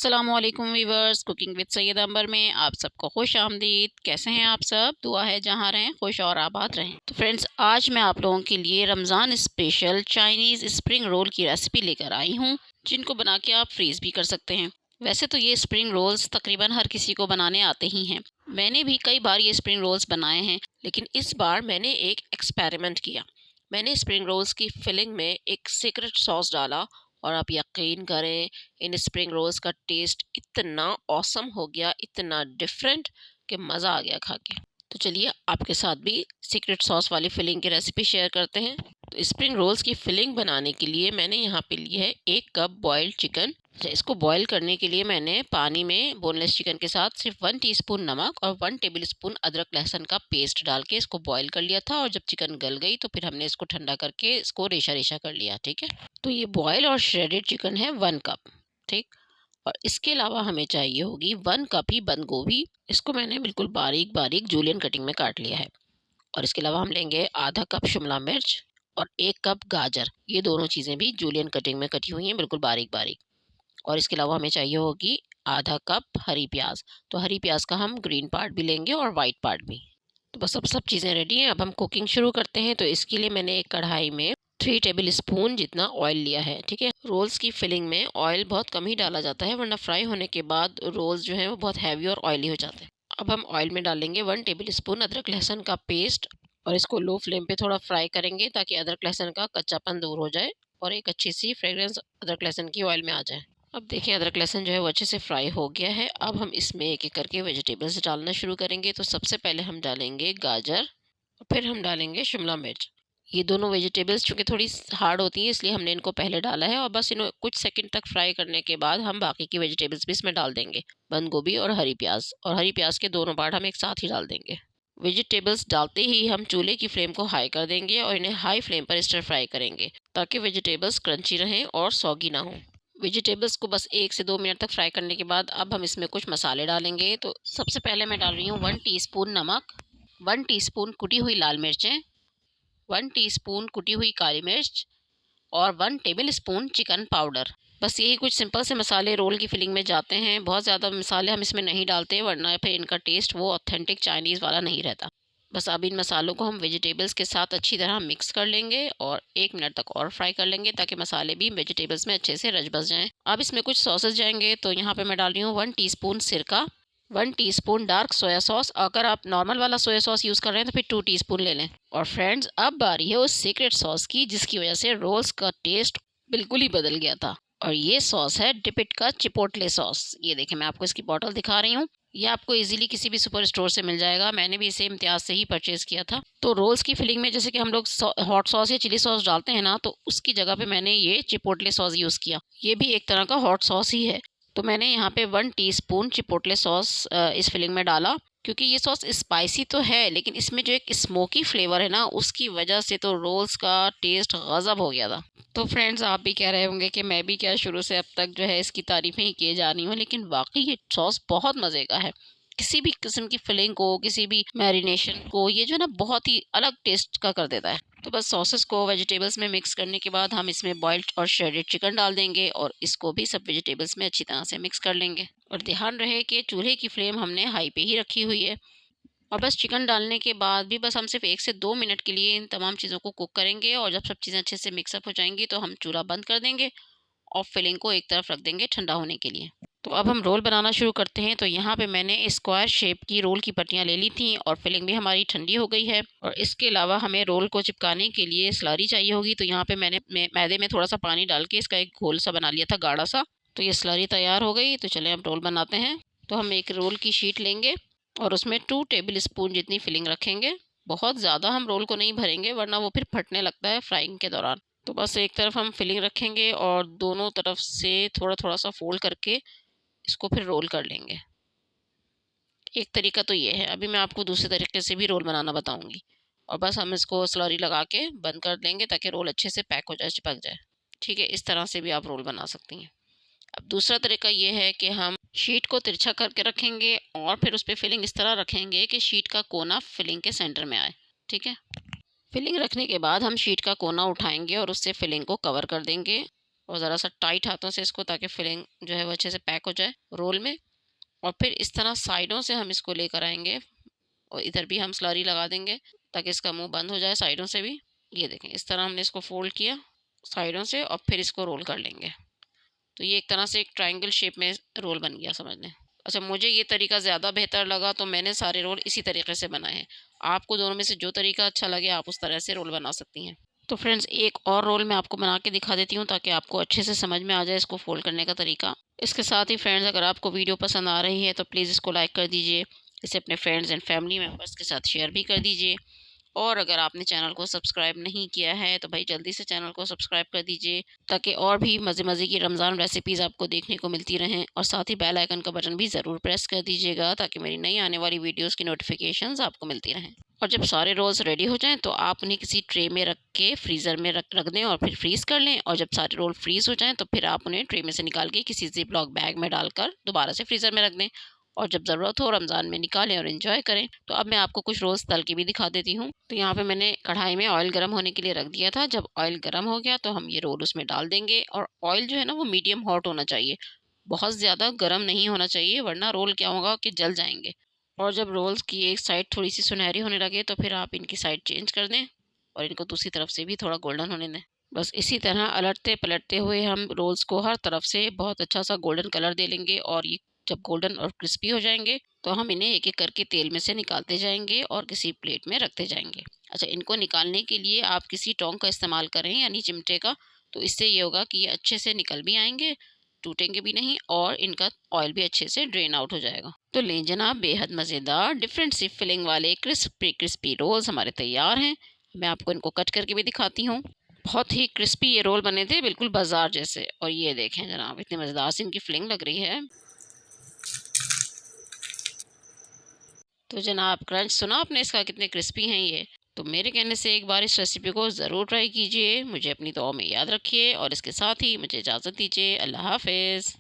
अस्सलामुअलैकुम viewers, cooking with Syed अंबर में आप सबको खुश आमदीद। कैसे हैं आप सब? दुआ है जहाँ रहें खुश और आबाद रहें। तो फ्रेंड्स, आज मैं आप लोगों के लिए Ramzan special Chinese spring roll की रेसिपी लेकर आई हूँ, जिनको बना के आप फ्रीज़ भी कर सकते हैं। वैसे तो ये स्प्रिंग रोल्स तकरीबन हर किसी को बनाने आते ही हैं। मैंने भी कई बार ये स्प्रिंग रोल्स बनाए हैं, लेकिन इस बार मैंने एक एक्सपेरिमेंट किया। मैंने स्प्रिंग रोल्स की फिलिंग में एक सीक्रेट सॉस डाला और आप यकीन करें, इन स्प्रिंग रोल्स का टेस्ट इतना ऑसम हो गया, इतना डिफरेंट कि मज़ा आ गया खा के। तो चलिए आपके साथ भी सीक्रेट सॉस वाली फिलिंग की रेसिपी शेयर करते हैं। तो स्प्रिंग रोल्स की फिलिंग बनाने के लिए मैंने यहाँ पे ली है 1 कप बॉइल्ड चिकन। इसको बॉईल करने के लिए मैंने पानी में बोनलेस चिकन के साथ सिर्फ 1 टीस्पून नमक और 1 टेबलस्पून अदरक लहसुन का पेस्ट डाल के इसको बॉईल कर लिया था। और जब चिकन गल गई तो फिर हमने इसको ठंडा करके इसको रेशा रेशा कर लिया। ठीक है, तो ये बॉयल और श्रेडेड चिकन है 1 कप। ठीक, और इसके अलावा हमें चाहिए होगी 1 कप ही बंद गोभी। इसको मैंने बिल्कुल बारीक बारीक जूलियन कटिंग में काट लिया है। और इसके अलावा हम लेंगे आधा कप शिमला मिर्च और 1 कप गाजर। ये दोनों चीज़ें भी जूलियन कटिंग में कटी हुई हैं, बिल्कुल बारीक बारीक। और इसके अलावा हमें चाहिए होगी आधा कप हरी प्याज। तो हरी प्याज का हम ग्रीन पार्ट भी लेंगे और वाइट पार्ट भी। तो बस अब सब चीज़ें रेडी हैं, अब हम कुकिंग शुरू करते हैं। तो इसके लिए मैंने एक कढ़ाई में 3 टेबल स्पून जितना ऑयल लिया है। ठीक है, रोल्स की फिलिंग में ऑयल बहुत कम ही डाला जाता है, वरना फ्राई होने के बाद रोल्स जो हैं वो बहुत हैवी और ऑयली हो जाते हैं। अब हम ऑयल में डालेंगे 1 टेबल स्पून अदरक लहसुन का पेस्ट और इसको लो फ्लेम पे थोड़ा फ्राई करेंगे ताकि अदरक लहसुन का कच्चापन दूर हो जाए और एक अच्छी सी फ्रेग्रेंस अदरक लहसुन की ऑयल में आ जाए। अब देखिए अदरक लहसुन जो है वो अच्छे से फ्राई हो गया है। अब हम इसमें एक एक करके वेजिटेबल्स डालना शुरू करेंगे। तो सबसे पहले हम डालेंगे गाजर और फिर हम डालेंगे शिमला मिर्च। ये दोनों वेजिटेबल्स चूँकि थोड़ी हार्ड होती हैं, इसलिए हमने इनको पहले डाला है। और बस इन्हें कुछ सेकंड तक फ्राई करने के बाद हम बाकी की वेजिटेबल्स भी इसमें डाल देंगे, बंद गोभी और हरी प्याज। और हरी प्याज के दोनों पार्ट हम एक साथ ही डाल देंगे। वेजिटेबल्स डालते ही हम चूल्हे की फ्लेम को हाई कर देंगे और इन्हें हाई फ्लेम पर स्टर फ्राई करेंगे ताकि वेजिटेबल्स क्रंची रहें और सॉगी ना हो। वेजिटेबल्स को बस 1 से 2 मिनट तक फ्राई करने के बाद अब हम इसमें कुछ मसाले डालेंगे। तो सबसे पहले मैं डाल रही हूँ 1 टीस्पून नमक, 1 टीस्पून कुटी हुई लाल मिर्चें, 1 टीस्पून कुटी हुई काली मिर्च और 1 टेबल स्पून चिकन पाउडर। बस यही कुछ सिंपल से मसाले रोल की फिलिंग में जाते हैं। बहुत ज़्यादा मसाले हम इसमें नहीं डालते, वरना फिर इनका टेस्ट वो ऑथेंटिक चाइनीज़ वाला नहीं रहता। बस अब इन मसालों को हम वेजिटेबल्स के साथ अच्छी तरह मिक्स कर लेंगे और 1 मिनट तक और फ्राई कर लेंगे ताकि मसाले भी वेजिटेबल्स में अच्छे से रच बस जाएं। अब इसमें कुछ सॉसेस जाएंगे। तो यहाँ पे मैं डाल रही हूँ 1 टीस्पून सिरका, 1 टीस्पून डार्क सोया सॉस। अगर आप नॉर्मल वाला सोया सॉस यूज़ कर रहे हैं तो फिर 2 टीस्पून ले लें। और फ्रेंड्स, अब बारी है उस सीक्रेट सॉस की जिसकी वजह से रोल्स का टेस्ट बिल्कुल ही बदल गया था। और ये सॉस है डिपिट का चिपोटले सॉस। ये देखें, मैं आपको इसकी बॉटल दिखा रही हूँ। ये आपको इजीली किसी भी सुपर स्टोर से मिल जाएगा। मैंने भी इसे इम्तियाज़ से ही परचेज़ किया था। तो रोल्स की फिलिंग में जैसे कि हम लोग हॉट सॉस या चिली सॉस डालते हैं ना, तो उसकी जगह पे मैंने ये चिपोटले सॉस यूज़ किया। ये भी एक तरह का हॉट सॉस ही है। तो मैंने यहाँ पे 1 टीस्पून चिपोटले सॉस इस फिलिंग में डाला, क्योंकि ये सॉस स्पाइसी तो है लेकिन इसमें जो एक स्मोकी फ्लेवर है ना, उसकी वजह से तो रोल्स का टेस्ट गजब हो गया था। तो फ्रेंड्स, आप भी कह रहे होंगे कि मैं भी क्या शुरू से अब तक जो है इसकी तारीफ़ें ही किए जा रही हूँ, लेकिन वाकई ये सॉस बहुत मज़े का है। किसी भी किस्म की फिलिंग को, किसी भी मैरिनेशन को ये जो है ना बहुत ही अलग टेस्ट का कर देता है। तो बस सॉसेस को वेजिटेबल्स में मिक्स करने के बाद हम इसमें बॉइल्ड और श्रेडेड चिकन डाल देंगे और इसको भी सब वेजिटेबल्स में अच्छी तरह से मिक्स कर लेंगे। और ध्यान रहे कि चूल्हे की फ्लेम हमने हाई पे ही रखी हुई है। और बस चिकन डालने के बाद भी बस हम सिर्फ 1 से 2 मिनट के लिए इन तमाम चीज़ों को कुक करेंगे। और जब सब चीज़ें अच्छे से मिक्सअप हो जाएंगी तो हम चूल्हा बंद कर देंगे और फिलिंग को एक तरफ रख देंगे ठंडा होने के लिए। तो अब हम रोल बनाना शुरू करते हैं। तो यहाँ पे मैंने स्क्वायर शेप की रोल की पट्टियाँ ले ली थी और फिलिंग भी हमारी ठंडी हो गई है। और इसके अलावा हमें रोल को चिपकाने के लिए स्लरी चाहिए होगी। तो यहाँ पे मैंने मैदे में थोड़ा सा पानी डाल के इसका एक घोल सा बना लिया था, गाढ़ा सा। तो ये स्लरी तैयार हो गई। तो चले अब रोल बनाते हैं। तो हम एक रोल की शीट लेंगे और उसमें 2 टेबल स्पून जितनी फिलिंग रखेंगे। बहुत ज़्यादा हम रोल को नहीं भरेंगे, वरना वो फिर फटने लगता है फ्राइंग के दौरान। तो बस एक तरफ हम फिलिंग रखेंगे और दोनों तरफ से थोड़ा थोड़ा सा फोल्ड करके इसको फिर रोल कर लेंगे। एक तरीका तो ये है, अभी मैं आपको दूसरे तरीके से भी रोल बनाना बताऊंगी। और बस हम इसको स्लरी लगा के बंद कर देंगे ताकि रोल अच्छे से पैक हो जाए, चिपक जाए। ठीक है, इस तरह से भी आप रोल बना सकती हैं। अब दूसरा तरीका ये है कि हम शीट को तिरछा करके रखेंगे और फिर उस पर फिलिंग इस तरह रखेंगे कि शीट का कोना फिलिंग के सेंटर में आए। ठीक है, फिलिंग रखने के बाद हम शीट का कोना उठाएंगे और उससे फिलिंग को कवर कर देंगे और ज़रा सा टाइट हाथों से इसको, ताकि फिलिंग जो है वो अच्छे से पैक हो जाए रोल में। और फिर इस तरह साइडों से हम इसको लेकर आएंगे और इधर भी हम स्लरी लगा देंगे ताकि इसका मुंह बंद हो जाए साइडों से भी। ये देखें, इस तरह हमने इसको फोल्ड किया साइडों से और फिर इसको रोल कर लेंगे। तो ये एक तरह से एक ट्रायंगल शेप में रोल बन गया, समझ लें। अच्छा, मुझे ये तरीका ज़्यादा बेहतर लगा तो मैंने सारे रोल इसी तरीके से बनाए हैं। आपको दोनों में से जो तरीका अच्छा लगे आप उस तरह से रोल बना सकती हैं। तो फ्रेंड्स, एक और रोल मैं आपको बना के दिखा देती हूँ ताकि आपको अच्छे से समझ में आ जाए इसको फोल्ड करने का तरीका। इसके साथ ही फ्रेंड्स, अगर आपको वीडियो पसंद आ रही है तो प्लीज़ इसको लाइक कर दीजिए, इसे अपने फ्रेंड्स एंड फैमिली मेम्बर्स के साथ शेयर भी कर दीजिए। और अगर आपने चैनल को सब्सक्राइब नहीं किया है तो भाई जल्दी से चैनल को सब्सक्राइब कर दीजिए, ताकि और भी मज़े मज़े की रमज़ान रेसिपीज़ आपको देखने को मिलती रहें। और साथ ही बेल आइकन का बटन भी ज़रूर प्रेस कर दीजिएगा ताकि मेरी नई आने वाली वीडियोज़ की नोटिफिकेशंस आपको मिलती रहें। और जब सारे रोल्स रेडी हो जाएं तो आप उन्हें किसी ट्रे में रख के फ्रीज़र में रख दें और फिर फ्रीज़ कर लें। और जब सारे रोल फ्रीज़ हो जाएं तो फिर आप उन्हें ट्रे में से निकाल के किसी ज़िप-लॉक बैग में डालकर दोबारा से फ्रीज़र में रख दें। और जब ज़रूरत हो रमज़ान में निकालें और एंजॉय करें। तो अब मैं आपको कुछ रोल्स तल के भी दिखा देती हूँ। तो यहाँ पे मैंने कढ़ाई में ऑयल गर्म होने के लिए रख दिया था। जब ऑयल गर्म हो गया तो हम ये रोल उसमें डाल देंगे। और ऑयल जो है ना वो मीडियम हॉट होना चाहिए, बहुत ज़्यादा गर्म नहीं होना चाहिए, वरना रोल क्या होगा कि जल जाएंगे। और जब रोल्स की एक साइड थोड़ी सी सुनहरी होने लगे तो फिर आप इनकी साइड चेंज कर दें और इनको दूसरी तरफ से भी थोड़ा गोल्डन होने दें। बस इसी तरह अलटते पलटते हुए हम रोल्स को हर तरफ से बहुत अच्छा सा गोल्डन कलर दे लेंगे। और ये जब गोल्डन और क्रिस्पी हो जाएंगे तो हम इन्हें एक एक करके तेल में से निकालते जाएंगे और किसी प्लेट में रखते जाएंगे। अच्छा, इनको निकालने के लिए आप किसी टोंग का इस्तेमाल करें यानी चिमटे का, तो इससे ये होगा कि ये अच्छे से निकल भी आएंगे, टूटेंगे भी नहीं और इनका ऑयल भी अच्छे से ड्रेन आउट हो जाएगा। तो लें जनाब, बेहद मज़ेदार डिफरेंट सी फिलिंग वाले क्रिस्पी क्रिस्पी रोल्स हमारे तैयार हैं। मैं आपको इनको कट करके भी दिखाती हूँ। बहुत ही क्रिस्पी ये रोल बने थे, बिल्कुल बाजार जैसे। और ये देखें जनाब, इतनी मज़ेदार सी इनकी फिलिंग लग रही है। तो जनाब, क्रंच सुना आपने इसका, कितने क्रिस्पी हैं ये। तो मेरे कहने से एक बार इस रेसिपी को ज़रूर ट्राई कीजिए, मुझे अपनी दुआ में याद रखिए और इसके साथ ही मुझे इजाज़त दीजिए। अल्लाह हाफ़िज़।